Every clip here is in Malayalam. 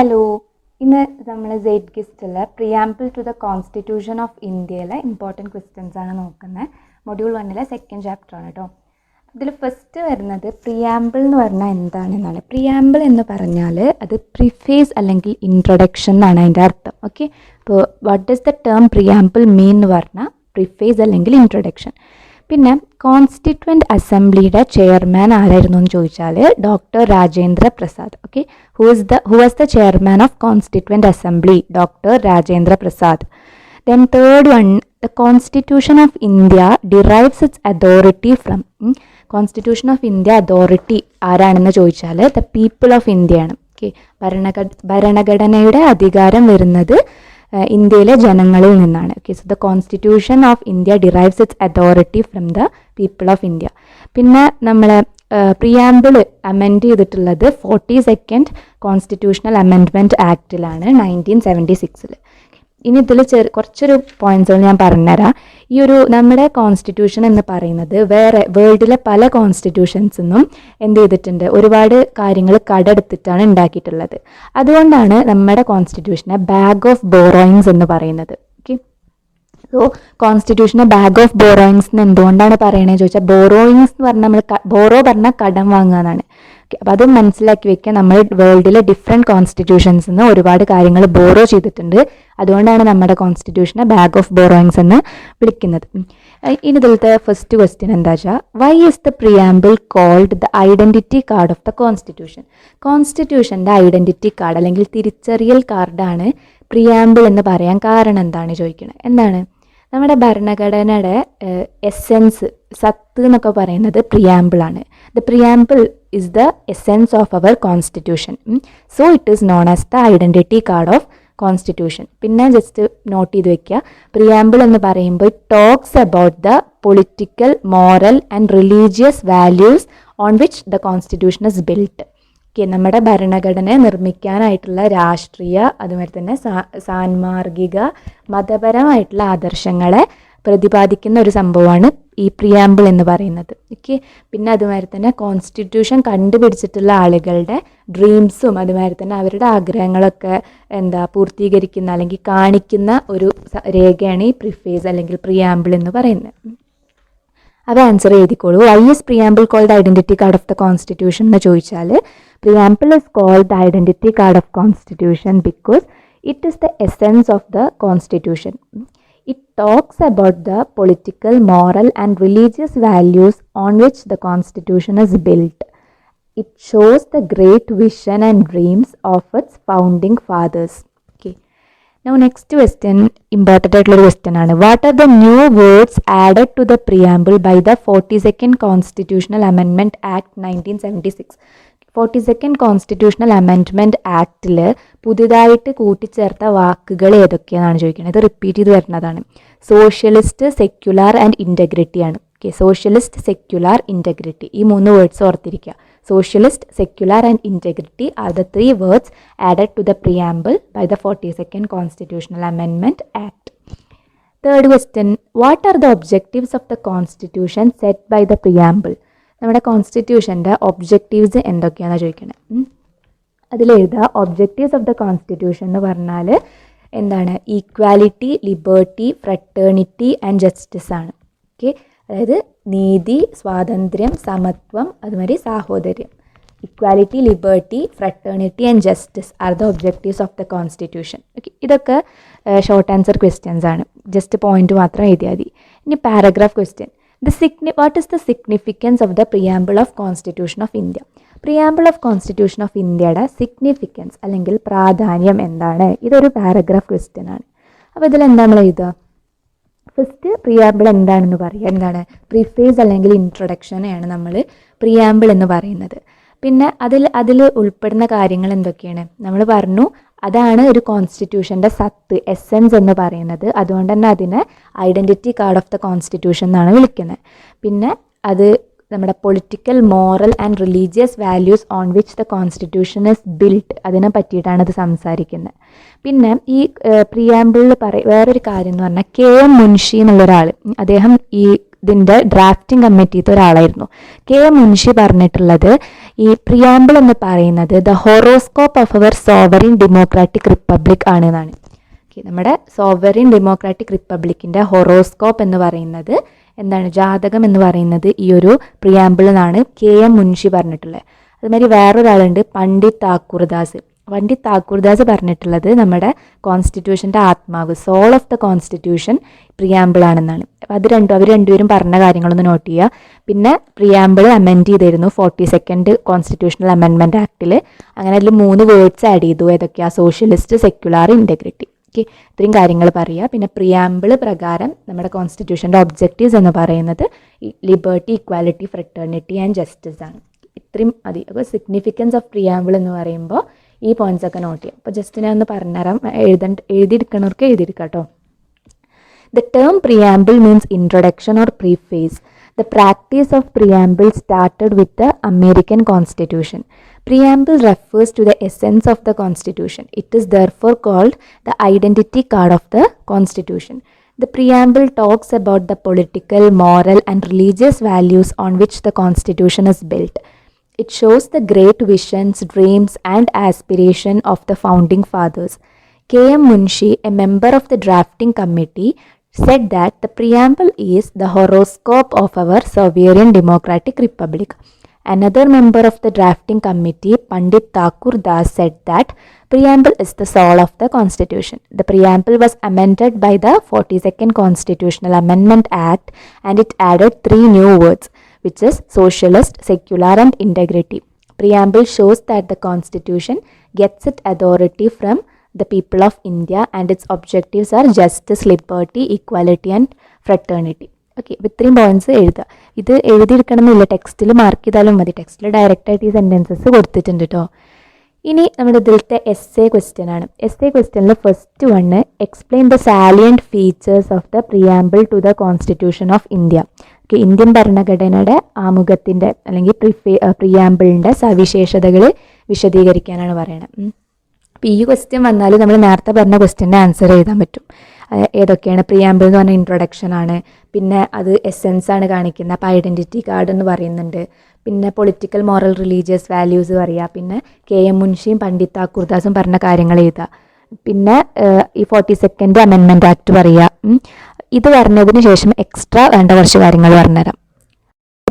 ഹലോ, ഇന്ന് നമ്മൾ സെയ്ഡ് ഗിസ്റ്റിലെ preamble to the constitution of ഇന്ത്യയിലെ ഇമ്പോർട്ടൻറ്റ് ക്വസ്റ്റ്യൻസ് ആണ് നോക്കുന്നത്. മൊഡ്യൂൾ 1 സെക്കൻഡ് ചാപ്റ്റർ ആണ് കേട്ടോ. ഇതിൽ ഫസ്റ്റ് വരുന്നത് പ്രിയാമ്പിൾ എന്ന് പറഞ്ഞാൽ എന്താണെന്നാണ്. പ്രിയാമ്പിൾ എന്ന് പറഞ്ഞാൽ അത് പ്രിഫേസ് അല്ലെങ്കിൽ ഇൻട്രൊഡക്ഷൻ എന്നാണ് അതിൻ്റെ അർത്ഥം. ഓക്കെ, അപ്പോൾ what does the term preamble mean എന്ന് പറഞ്ഞാൽ പ്രിഫേസ് അല്ലെങ്കിൽ ഇൻട്രൊഡക്ഷൻ. പിന്നെ കോൺസ്റ്റിറ്റ്വൻറ്റ് അസംബ്ലിയുടെ ചെയർമാൻ ആരായിരുന്നു എന്ന് ചോദിച്ചാൽ doctor Rajendra Prasad. Okay, who was the chairman of constituent assembly? Doctor Rajendra Prasad. Then third one, the constitution of India derives its authority from. Constitution of India authority ആരാണെന്ന് ചോദിച്ചാൽ ദ പീപ്പിൾ ഓഫ് ഇന്ത്യയാണ്. ഓക്കെ, ഭരണഘടനയുടെ അധികാരം വരുന്നത് ഇന്ത്യയിലെ ജനങ്ങളിൽ നിന്നാണ്. Okay, so the constitution of India derives its authority from the people of India. പിന്നെ നമ്മൾ പ്രിയാമ്പിൾ അമെൻഡ് ചെയ്തിട്ടുള്ളത് 42nd കോൺസ്റ്റിറ്റ്യൂഷണൽ അമെൻഡ്മെൻറ്റ് ആക്റ്റിലാണ് 1976. ഇനി ഇതിൽ കുറച്ചൊരു പോയിന്റ്സുകൾ ഞാൻ പറഞ്ഞുതരാം. ഈ ഒരു നമ്മുടെ കോൺസ്റ്റിറ്റ്യൂഷൻ എന്ന് പറയുന്നത് വേൾഡിലെ പല കോൺസ്റ്റിറ്റ്യൂഷൻസിന്നും എന്ത് ചെയ്തിട്ടുണ്ട്, ഒരുപാട് കാര്യങ്ങൾ കടെടുത്തിട്ടാണ് ഉണ്ടാക്കിയിട്ടുള്ളത്. അതുകൊണ്ടാണ് നമ്മുടെ കോൺസ്റ്റിറ്റ്യൂഷനെ ബാഗ് ഓഫ് ബോറോയിങ്സ് എന്ന് പറയുന്നത്. ഓക്കെ, സോ കോൺസ്റ്റിറ്റ്യൂഷനെ ബാഗ് ഓഫ് ബോറോയിങ്സ് എന്ന് എന്തുകൊണ്ടാണ് പറയണതെന്ന് ചോദിച്ചാൽ, ബോറോയിങ്സ് എന്ന് പറഞ്ഞാൽ നമ്മൾ ബോറോ പറഞ്ഞാൽ കടം വാങ്ങുക എന്നാണ്. അപ്പോൾ അത് മനസ്സിലാക്കി വെക്കുക. നമ്മൾ വേൾഡിലെ ഡിഫറെൻറ്റ് കോൺസ്റ്റിറ്റ്യൂഷൻസ് നിന്ന് ഒരുപാട് കാര്യങ്ങൾ ബോറോ ചെയ്തിട്ടുണ്ട്. അതുകൊണ്ടാണ് നമ്മുടെ കോൺസ്റ്റിറ്റ്യൂഷനെ ബാഗ് ഓഫ് ബോറോയിങ്സ് എന്ന് വിളിക്കുന്നത്. ഇനി ഇതിലത്തെ ഫസ്റ്റ് ക്വസ്റ്റ്യൻ എന്താ വെച്ചാൽ, why is the preamble called the identity card of the constitution? കോൺസ്റ്റിറ്റ്യൂഷൻ്റെ ഐഡൻറ്റിറ്റി കാർഡ് അല്ലെങ്കിൽ തിരിച്ചറിയൽ കാർഡാണ് പ്രിയാമ്പിൾ എന്ന് പറയാൻ കാരണം എന്താണ് ചോദിക്കുന്നത്. എന്താണ് നമ്മുടെ ഭരണഘടനയുടെ എസെൻസ്, സത്ത് എന്നൊക്കെ പറയുന്നത് പ്രിയാമ്പിളാണ്. The preamble is the essence of our constitution. So it is known as the identity card of constitution. പിന്നെ ജസ്റ്റ് നോട്ട് ചെയ്ത് വെക്കുക, പ്രിയാമ്പിൾ എന്ന് പറയുമ്പോൾ talks about the political, moral and religious values on which the constitution is built. Okay, നമ്മുടെ ഭരണഘടനയെ നിർമ്മിക്കാനായിട്ടുള്ള രാഷ്ട്രീയ, അതുമാതിരി തന്നെ സാൻമാർഗിക, മതപരമായിട്ടുള്ള ആദർശങ്ങളെ പ്രതിപാദിക്കുന്ന ഒരു സംഭവമാണ് ഈ പ്രിയാമ്പിൾ എന്ന് പറയുന്നത്. ഓക്കെ, പിന്നെ അതുമാതിരി തന്നെ കോൺസ്റ്റിറ്റ്യൂഷൻ കണ്ടുപിടിച്ചിട്ടുള്ള ആളുകളുടെ ഡ്രീംസും അതുമാതിരി തന്നെ അവരുടെ ആഗ്രഹങ്ങളൊക്കെ പൂർത്തീകരിക്കുന്ന അല്ലെങ്കിൽ കാണിക്കുന്ന ഒരു രേഖയാണ് ഈ പ്രിഫേസ് അല്ലെങ്കിൽ പ്രിയാമ്പിൾ എന്ന് പറയുന്നത്. അത് ആൻസർ എഴുതിക്കോളൂ. Why is preamble called identity card of the constitution എന്ന് ചോദിച്ചാൽ, preamble is called the identity card of constitution because it is the essence of the constitution. It talks about the political, moral and religious values on which the constitution is built. It shows the great vision and dreams of its founding fathers. Okay. Now next question, important question ആണ്. What are the new words added to the preamble by the 42nd Constitutional Amendment Act 1976? 42nd constitutional amendment ആക്റ്റിൽ പുതിയതായിട്ട് കൂട്ടിച്ചേർത്ത വാക്കുകൾ ഏതൊക്കെയാണെന്നാണ് ചോദിക്കുന്നത്. ഇത് റിപ്പീറ്റ് ചെയ്ത് വരുന്നതാണ്. സോഷ്യലിസ്റ്റ്, സെക്യുലാർ ആൻഡ് ഇൻറ്റഗ്രിറ്റി ആണ്. ഓക്കെ, സോഷ്യലിസ്റ്റ്, സെക്യുലാർ, ഇൻറ്റഗ്രിറ്റി, ഈ 3 വേർഡ്സ് ഓർത്തിരിക്കുക. Socialist, secular and integrity are the 3 words added to the preamble by the 42nd constitutional amendment act. Third question, what are the objectives of the constitution set by the preamble? നമ്മുടെ കോൺസ്റ്റിറ്റ്യൂഷൻ്റെ ഒബ്ജക്റ്റീവ്സ് എന്തൊക്കെയാണെന്ന് ചോദിക്കുന്നത്. അതിലെഴുതുക, ഒബ്ജക്റ്റീവ്സ് ഓഫ് ദ കോൺസ്റ്റിറ്റ്യൂഷൻ എന്ന് പറഞ്ഞാൽ എന്താണ്? Equality, liberty, fraternity and justice ആണ്. ഓക്കെ, അതായത് നീതി, സ്വാതന്ത്ര്യം, സമത്വം, അതുമാതിരി സാഹോദര്യം. Equality, liberty, fraternity and justice R the objectives of the constitution. Okay, ഇതൊക്കെ ഷോർട്ട് ആൻസർ ക്വസ്റ്റ്യൻസ് ആണ്. ജസ്റ്റ് പോയിന്റ് മാത്രം എഴുതിയാൽ മതി. ഇനി paragraph question. What is the significance of the preamble of Constitution of India? Preamble of Constitution of Indiaയുടെ സിഗ്നിഫിക്കൻസ് അല്ലെങ്കിൽ പ്രാധാന്യം എന്താണ്? ഇതൊരു പാരഗ്രാഫ് ക്വസ്റ്റ്യൻ ആണ്. അപ്പോൾ ഇതിൽ എന്താ നമ്മൾ എഴുതുക? ഫസ്റ്റ് പ്രിയാമ്പിൾ എന്താണെന്ന് പറയുക. എന്താണ്? പ്രിഫേസ് അല്ലെങ്കിൽ ഇൻട്രൊഡക്ഷനെയാണ് നമ്മൾ പ്രിയാമ്പിൾ എന്ന് പറയുന്നത്. പിന്നെ അതിൽ ഉൾപ്പെടുന്ന കാര്യങ്ങൾ എന്തൊക്കെയാണ് നമ്മൾ പറഞ്ഞു. അതാണ് ഒരു കോൺസ്റ്റിറ്റ്യൂഷൻ്റെ സത്ത്, എസെൻസ് എന്ന് പറയുന്നത്. അതുകൊണ്ട് തന്നെ അതിനെ identity card of the constitution എന്നാണ് വിളിക്കുന്നത്. പിന്നെ അത് നമ്മുടെ political, moral and religious values on which the constitution is built, അതിനെ പറ്റിയിട്ടാണ് അത് സംസാരിക്കുന്നത്. പിന്നെ ഈ പ്രിയാമ്പിളിൽ വേറൊരു കാര്യം എന്ന് പറഞ്ഞാൽ KM മുൻഷി എന്നുള്ളൊരാൾ, അദ്ദേഹം ഈ ഇതിൻ്റെ ഡ്രാഫ്റ്റിംഗ് കമ്മിറ്റിയിലത്തെ ഒരാളായിരുന്നു. KM മുൻഷി പറഞ്ഞിട്ടുള്ളത് ഈ പ്രിയാമ്പിൾ എന്ന് പറയുന്നത് the horoscope of our sovereign democratic republic ആണെന്നാണ്. നമ്മുടെ സോവറിൻ ഡെമോക്രാറ്റിക് റിപ്പബ്ലിക്കിൻ്റെ ഹൊറോസ്കോപ്പ് എന്ന് പറയുന്നത് എന്താണ്, ജാതകം എന്ന് പറയുന്നത് ഈ ഒരു പ്രിയാമ്പിൾ എന്നാണ് KM മുൻഷി പറഞ്ഞിട്ടുള്ളത്. അതുമാതിരി വേറൊരാളുണ്ട് പണ്ഡിറ്റ് താക്കൂർദാസ്. പണ്ഡിറ്റ് താക്കൂർദാസ് പറഞ്ഞിട്ടുള്ളത് നമ്മുടെ കോൺസ്റ്റിറ്റ്യൂഷൻ്റെ ആത്മാവ്, soul of the constitution preamble ആണെന്നാണ്. അപ്പോൾ അവർ രണ്ടുപേരും പറഞ്ഞ കാര്യങ്ങളൊന്ന് നോട്ട് ചെയ്യുക. പിന്നെ പ്രിയാമ്പിൾ അമെൻഡ് ചെയ്തിരുന്നു 42nd കോൺസ്റ്റിറ്റ്യൂഷണൽ അമെൻമെൻറ്റ് ആക്ടിൽ. അങ്ങനെ അതിൽ 3 വേർഡ്സ് ആഡ് ചെയ്തു. ഏതൊക്കെയാണ്? Socialist, secular, integrity. ഓക്കെ, ഇത്രയും കാര്യങ്ങൾ പറയുക. പിന്നെ പ്രിയാമ്പിൾ പ്രകാരം നമ്മുടെ കോൺസ്റ്റിറ്റ്യൂഷൻ്റെ ഒബ്ജക്റ്റീവ്സ് എന്ന് പറയുന്നത് liberty, equality, fraternity and justice ആണ്. ഇത്രയും മതി. അപ്പോൾ സിഗ്നിഫിക്കൻസ് ഓഫ് പ്രിയാമ്പിൾ എന്ന് പറയുമ്പോൾ ഈ പോയിന്റ്സ് ഒക്കെ നോട്ട് ചെയ്യാം. അപ്പോൾ ജസ്റ്റ് ഞാൻ ഒന്ന് പറഞ്ഞുതരാം, എഴുതിയെടുക്കണവർക്ക് എഴുതിയെടുക്കാം കേട്ടോ. The term preamble means introduction or preface. The practice of preamble started with the American Constitution. Preamble refers to the essence of the Constitution. It is therefore called the identity card of the Constitution. The preamble talks about the political, moral, and religious values on which the Constitution is built. It shows the great visions, dreams, and aspiration of the founding fathers. KM Munshi, a member of the drafting committee, said that the preamble is the horoscope of our sovereign democratic republic. Another member of the drafting committee, Pandit Thakur Das, said that preamble is the soul of the constitution. The preamble was amended by the 42nd Constitutional Amendment Act, and it added 3 new words, which is socialist, secular, and integrity. Preamble shows that the constitution gets its authority from the people of India, and its objectives are justice, liberty, equality, and fraternity. Okay, അപ്പോൾ ഇത്രയും പോയിന്റ്സ് എഴുതുക. ഇത് എഴുതിയെടുക്കണമെന്നില്ല, ടെക്സ്റ്റിൽ മാർക്ക് ചെയ്താലും മതി. ടെക്സ്റ്റിൽ ഡയറക്റ്റായിട്ട് ഈ സെൻറ്റൻസസ് കൊടുത്തിട്ടുണ്ട് കേട്ടോ. ഇനി നമ്മുടെ ഇതിലത്തെ essay ക്വസ്റ്റ്യൻ ആണ്. essay ക്വസ്റ്റ്യനിൽ first one, explain the salient features of the preamble to the constitution of India. Okay, Indian ഭരണഘടനയുടെ ആമുഖത്തിൻ്റെ അല്ലെങ്കിൽ പ്രിയാമ്പിളിൻ്റെ സവിശേഷതകൾ വിശദീകരിക്കാനാണ് പറയുന്നത്. അപ്പോൾ ഈ ക്വസ്റ്റ്യൻ വന്നാൽ നമ്മൾ നേരത്തെ പറഞ്ഞ ക്വസ്റ്റ്യൻ്റെ ആൻസർ എഴുതാൻ പറ്റും. ഏതൊക്കെയാണ്? പ്രിയാമ്പിൾ എന്ന് പറഞ്ഞ ഇൻട്രൊഡക്ഷൻ ആണ്, പിന്നെ അത് എസെൻസ് ആണ് കാണിക്കുന്നത്, അപ്പോൾ ഐഡൻറ്റിറ്റി കാർഡ് എന്ന് പറയുന്നുണ്ട്, പിന്നെ പൊളിറ്റിക്കൽ, മോറൽ, റിലീജിയസ് വാല്യൂസ് പറയുക, പിന്നെ KM മുൻഷിയും പണ്ഡിറ്റ് താക്കൂർദാസും പറഞ്ഞ കാര്യങ്ങൾ എഴുതുക, പിന്നെ ഈ 42nd അമെൻമെൻറ്റ് ആക്ട് പറയുക. ഇത് പറഞ്ഞതിന് ശേഷം എക്സ്ട്രാ വേണ്ട കുറച്ച് കാര്യങ്ങൾ പറഞ്ഞുതരാം.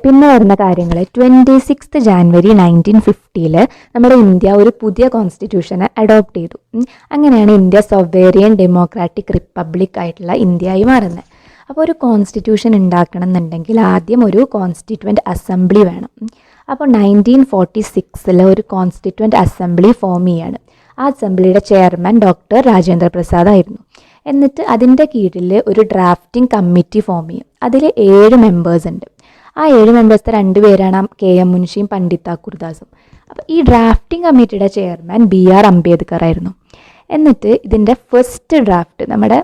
പിന്നെ വരുന്ന കാര്യങ്ങൾ 26 ജാനുവരി 1950 നമ്മുടെ ഇന്ത്യ ഒരു പുതിയ കോൺസ്റ്റിറ്റ്യൂഷനെ അഡോപ്റ്റ് ചെയ്തു. അങ്ങനെയാണ് ഇന്ത്യ സൊവേറിയൻ ഡെമോക്രാറ്റിക് റിപ്പബ്ലിക് ആയിട്ടുള്ള ഇന്ത്യയായി മാറുന്നത്. അപ്പോൾ ഒരു കോൺസ്റ്റിറ്റ്യൂഷൻ ഉണ്ടാക്കണം എന്നുണ്ടെങ്കിൽ ആദ്യം ഒരു കോൺസ്റ്റിറ്റ്യൂവൻ്റ് അസംബ്ലി വേണം. അപ്പോൾ 1946 ഒരു കോൺസ്റ്റിറ്റ്യൂവൻ്റ് അസംബ്ലി ഫോം ചെയ്യാണ്. ആ അസംബ്ലിയുടെ ചെയർമാൻ ഡോക്ടർ രാജേന്ദ്ര പ്രസാദ് ആയിരുന്നു. എന്നിട്ട് അതിൻ്റെ കീഴിൽ ഒരു ഡ്രാഫ്റ്റിംഗ് കമ്മിറ്റി ഫോം ചെയ്യും. അതിൽ 7 മെമ്പേഴ്സ് ഉണ്ട്. ആ 7 മെമ്പേഴ്സിലെ 2 പേരാണ് KM മുൻഷിയും പണ്ഡിറ്റ് താക്കൂർദാസും. അപ്പോൾ ഈ ഡ്രാഫ്റ്റിംഗ് കമ്മിറ്റിയുടെ ചെയർമാൻ BR അംബേദ്കർ ആയിരുന്നു. എന്നിട്ട് ഇതിൻ്റെ ഫസ്റ്റ് ഡ്രാഫ്റ്റ്, നമ്മുടെ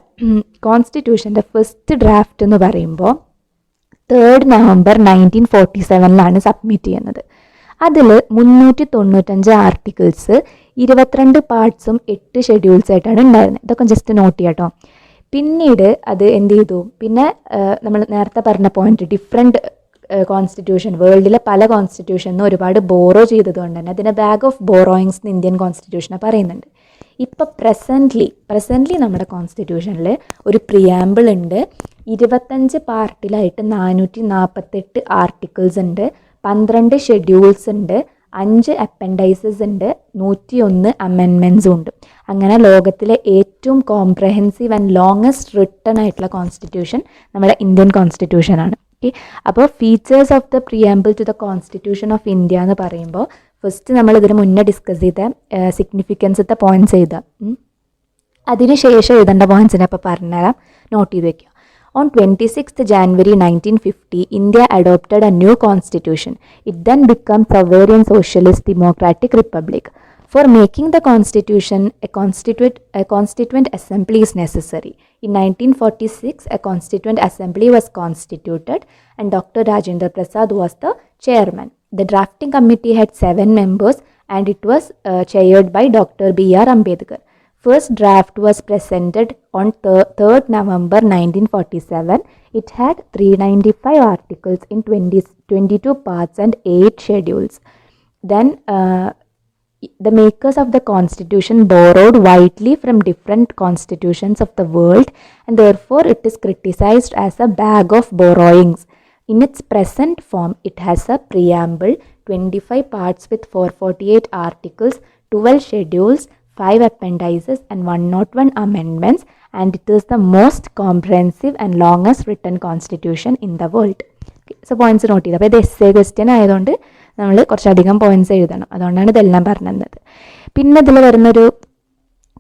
കോൺസ്റ്റിറ്റ്യൂഷൻ്റെ ഫസ്റ്റ് ഡ്രാഫ്റ്റ് എന്ന് പറയുമ്പോൾ 3 നവംബർ 1947 സബ്മിറ്റ് ചെയ്യുന്നത്. അതിൽ 395 ആർട്ടിക്കിൾസ്, 22 പാർട്സും 8 ഷെഡ്യൂൾസ് ആയിട്ടാണ് ഉണ്ടായിരുന്നത്. ഇതൊക്കെ ജസ്റ്റ് നോട്ട് ചെയ്യാം കേട്ടോ. പിന്നീട് അത് എന്ത് ചെയ്തു, പിന്നെ നമ്മൾ നേരത്തെ പറഞ്ഞ പോയിന്റ്, ഡിഫറെൻറ്റ് കോൺസ്റ്റിറ്റ്യൂഷൻ, വേൾഡിലെ പല കോൺസ്റ്റിറ്റ്യൂഷനും ഒരുപാട് ബോറോ ചെയ്തതുകൊണ്ട് തന്നെ അതിനെ ബാഗ് ഓഫ് ബോറോയിങ്സ് എന്ന് ഇന്ത്യൻ കോൺസ്റ്റിറ്റ്യൂഷനെ പറയുന്നുണ്ട്. ഇപ്പോൾ പ്രസൻ്റ്ലി നമ്മുടെ കോൺസ്റ്റിറ്റ്യൂഷനിൽ ഒരു പ്രിയാമ്പിൾ ഉണ്ട്. 25 പാർട്ടിലായിട്ട് 448 ആർട്ടിക്കിൾസ് ഉണ്ട്, 12 ഷെഡ്യൂൾസ് ഉണ്ട്, 5 അപ്പൻഡൈസസ് ഉണ്ട്, 101 അമെൻമെൻറ്റ്സും ഉണ്ട്. അങ്ങനെ ലോകത്തിലെ ഏറ്റവും കോംപ്രഹെൻസീവ് ആൻഡ് ലോങ്ങസ്റ്റ് റിട്ടൺ ആയിട്ടുള്ള കോൺസ്റ്റിറ്റ്യൂഷൻ നമ്മുടെ ഇന്ത്യൻ കോൺസ്റ്റിറ്റ്യൂഷനാണ്. ഓക്കെ, അപ്പോൾ features of the preamble to the constitution of India എന്ന് പറയുമ്പോൾ ഫസ്റ്റ് നമ്മൾ ഇതിന് മുന്നേ ഡിസ്കസ് ചെയ്ത സിഗ്നിഫിക്കൻസത്തെ പോയിന്റ്സ് എഴുതാം. അതിനുശേഷം എഴുതേണ്ട പോയിന്റ്സിനെ അപ്പോൾ പറഞ്ഞുതരാം, നോട്ട് ചെയ്ത് വയ്ക്കുക. On 26th January 1950, India adopted a new constitution. It then became sovereign socialist democratic republic. For making the constitution, a constituent assembly is necessary. In 1946, a constituent assembly was constituted and Dr. Rajendra Prasad was the chairman. The drafting committee had 7 members and it was chaired by Dr. B.R. Ambedkar. First draft was presented on 3rd November 1947. It had 395 articles in 22 parts and 8 schedules. then the makers of the constitution borrowed widely from different constitutions of the world, and therefore it is criticized as a bag of borrowings. In its present form, it has a preamble, 25 parts with 448 articles, 12 schedules, 5 appendices, and 101 amendments, and it is the most comprehensive and longest written constitution in the world. So points not ചെയ്ത്. അപ്പോൾ ഇത് എസ്സേ ക്വസ്റ്റ്യൻ ആയതുകൊണ്ട് നമ്മൾ കുറച്ചധികം പോയിന്റ്സ് എഴുതണം. അതുകൊണ്ടാണ് ഇതെല്ലാം പറഞ്ഞത്. പിന്നെ ഇതിൽ വരുന്നൊരു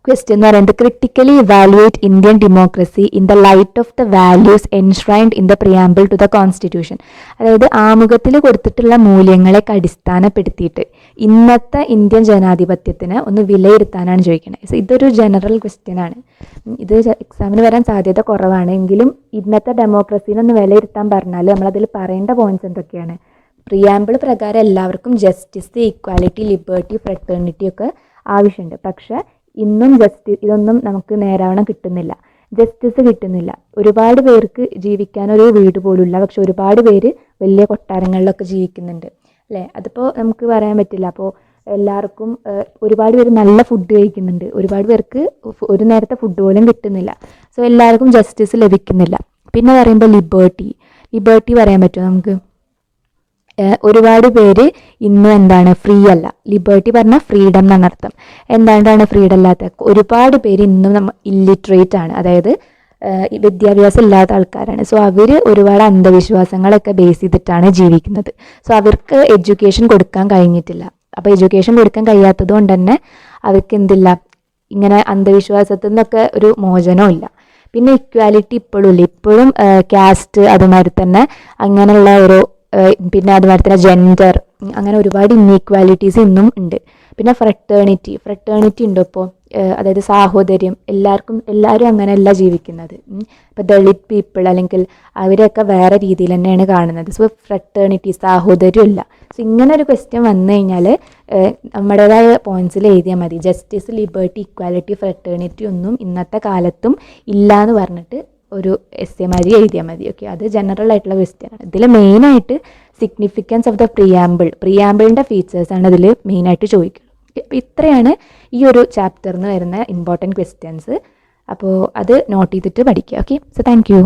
ക്വസ്റ്റ്യൻ എന്ന് പറയുന്നത് critically evaluate Indian democracy in the light of the values enshrined in the preamble to the constitution. അതായത് ആമുഖത്തിൽ കൊടുത്തിട്ടുള്ള മൂല്യങ്ങളെ അടിസ്ഥാനപ്പെടുത്തിയിട്ട് ഇന്നത്തെ ഇന്ത്യൻ ജനാധിപത്യത്തിന് ഒന്ന് വിലയിരുത്താനാണ് ചോദിക്കുന്നത്. സോ ഇതൊരു ജനറൽ ക്വസ്റ്റ്യൻ ആണ്. ഇത് എക്സാമിന് വരാൻ സാധ്യത കുറവാണ്. എങ്കിലും ഇന്നത്തെ ഡെമോക്രസീനെ ഒന്ന് വിലയിരുത്താൻ പറഞ്ഞാൽ നമ്മളതിൽ പറയേണ്ട പോയിന്റ്സ് എന്തൊക്കെയാണ്? പ്രിയാമ്പിൾ പ്രകാരം എല്ലാവർക്കും ജസ്റ്റിസ്, ഈക്വാലിറ്റി, ലിബർട്ടി, ഫ്രട്ടേണിറ്റി ഒക്കെ ആവശ്യമുണ്ട്. പക്ഷേ ഇന്നും ഇതൊന്നും നമുക്ക് നേരാവണ്ണം കിട്ടുന്നില്ല. ജസ്റ്റിസ് കിട്ടുന്നില്ല. ഒരുപാട് പേർക്ക് ജീവിക്കാനൊരു വീട് പോലും ഇല്ല. പക്ഷെ ഒരുപാട് പേര് വലിയ കൊട്ടാരങ്ങളിലൊക്കെ ജീവിക്കുന്നുണ്ട് അല്ലേ? അതിപ്പോൾ നമുക്ക് പറയാൻ പറ്റില്ല. അപ്പോൾ എല്ലാവർക്കും ഒരുപാട് പേര് നല്ല ഫുഡ് കഴിക്കുന്നുണ്ട്. ഒരുപാട് പേർക്ക് ഒരു നേരത്തെ ഫുഡ് പോലും കിട്ടുന്നില്ല. സോ എല്ലാവർക്കും ജസ്റ്റിസ് ലഭിക്കുന്നില്ല. പിന്നെ പറയുമ്പോൾ ലിബർട്ടി പറയാൻ പറ്റുമോ നമുക്ക്? ഒരുപാട് പേര് ഇന്നും എന്താണ് ഫ്രീ അല്ല. ലിബർട്ടി പറഞ്ഞാൽ ഫ്രീഡം എന്നാണ് അർത്ഥം. എന്താണ് ഫ്രീഡം അല്ലാത്ത? ഒരുപാട് പേര് ഇന്നും ഇല്ലിറ്ററേറ്റ് ആണ്, അതായത് വിദ്യാഭ്യാസം ഇല്ലാത്ത ആൾക്കാരാണ്. സോ അവർ ഒരുപാട് അന്ധവിശ്വാസങ്ങളൊക്കെ ബേസ് ചെയ്തിട്ടാണ് ജീവിക്കുന്നത്. സോ അവർക്ക് എഡ്യൂക്കേഷൻ കൊടുക്കാൻ കഴിഞ്ഞിട്ടില്ല. അപ്പോൾ എഡ്യൂക്കേഷൻ കൊടുക്കാൻ കഴിയാത്തത് കൊണ്ട് തന്നെ അവർക്ക് എന്തില്ല, ഇങ്ങനെ അന്ധവിശ്വാസത്തിൽ നിന്നൊക്കെ ഒരു മോചനവും ഇല്ല. പിന്നെ ഇക്വാലിറ്റി ഇപ്പോഴും ഇല്ല. ഇപ്പോഴും കാസ്റ്റ്, അതുമാതിരി തന്നെ അങ്ങനെയുള്ള ഓരോ പിന്നെ അതുമാതിരി തന്നെ ജെൻഡർ, അങ്ങനെ ഒരുപാട് ഇൻഈക്വാലിറ്റീസ് ഇന്നും ഉണ്ട്. പിന്നെ ഫ്രട്ടേണിറ്റി ഉണ്ട് ഇപ്പോൾ, അതായത് സാഹോദര്യം. എല്ലാവരും അങ്ങനെയല്ല ജീവിക്കുന്നത്. ഇപ്പോൾ ദളിത് പീപ്പിൾ അല്ലെങ്കിൽ അവരെയൊക്കെ വേറെ രീതിയിൽ തന്നെയാണ് കാണുന്നത്. സോ ഫ്രട്ടേണിറ്റി, സാഹോദര്യം ഇല്ല. സോ ഇങ്ങനെ ഒരു ക്വസ്റ്റ്യൻ വന്നു കഴിഞ്ഞാൽ നമ്മുടേതായ പോയിന്റ്സിൽ എഴുതിയാൽ മതി. ജസ്റ്റിസ്, ലിബർട്ടി, ഇക്വാലിറ്റി, ഫ്രട്ടേണിറ്റി ഒന്നും ഇന്നത്തെ കാലത്തും ഇല്ല എന്ന് പറഞ്ഞിട്ട് ഒരു എസ്സേ മാതിരി എഴുതിയാൽ മതി. ഓക്കെ, അത് ജനറൽ ആയിട്ടുള്ള ക്വസ്റ്റ്യൻ ആണ്. ഇതിൽ മെയിനായിട്ട് സിഗ്നിഫിക്കൻസ് ഓഫ് ദ പ്രിയാമ്പിളിൻ്റെ ഫീച്ചേഴ്സാണ് ഇതിൽ മെയിനായിട്ട് ചോദിക്കുന്നത്. അപ്പോൾ ഇത്രയാണ് ഈ ഒരു ചാപ്റ്ററിന് വരുന്ന ഇമ്പോർട്ടൻറ്റ് ക്വസ്റ്റ്യൻസ്. അപ്പോൾ അത് നോട്ട് ചെയ്തിട്ട് പഠിക്കുക. Okay, so thank you.